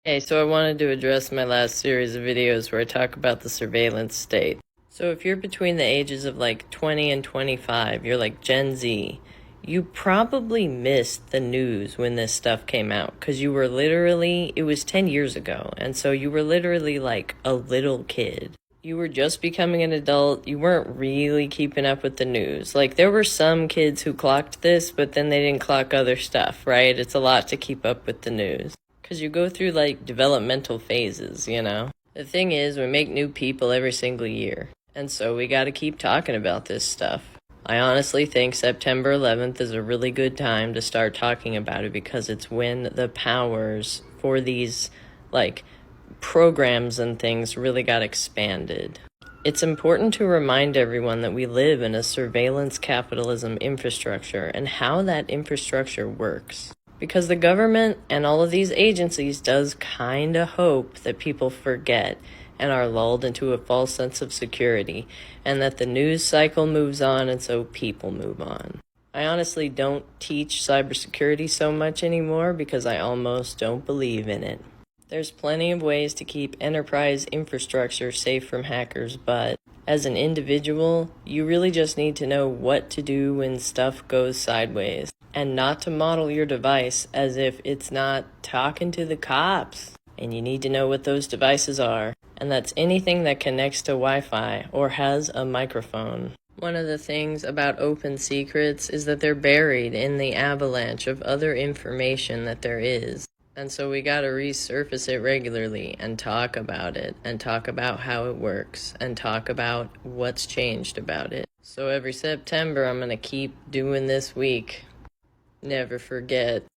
Hey, so I wanted to address my last series of videos where I talk about the surveillance state. So if you're between the ages of like 20 and 25, you're like Gen Z, you probably missed the news when this stuff came out because you were literally, it was 10 years ago, and so you were literally like a little kid. You were just becoming an adult, you weren't really keeping up with the news. Like, there were some kids who clocked this, but then they didn't clock other stuff, right? It's a lot to keep up with the news. Because you go through, like, developmental phases, you know? The thing is, we make new people every single year. And so we gotta keep talking about this stuff. I honestly think September 11th is a really good time to start talking about it because it's when the powers for these, like, programs and things really got expanded. It's important to remind everyone that we live in a surveillance capitalism infrastructure and how that infrastructure works. Because the government and all of these agencies does kinda hope that people forget and are lulled into a false sense of security, and that the news cycle moves on and so people move on. I honestly don't teach cybersecurity so much anymore because I almost don't believe in it. There's plenty of ways to keep enterprise infrastructure safe from hackers, but as an individual, you really just need to know what to do when stuff goes sideways, and not to model your device as if it's not talking to the cops. And you need to know what those devices are, and that's anything that connects to Wi-Fi or has a microphone. One of the things about open secrets is that they're buried in the avalanche of other information that there is. And so we gotta resurface it regularly and talk about it, and talk about how it works, and talk about what's changed about it. So every September I'm gonna keep doing this week. Never forget.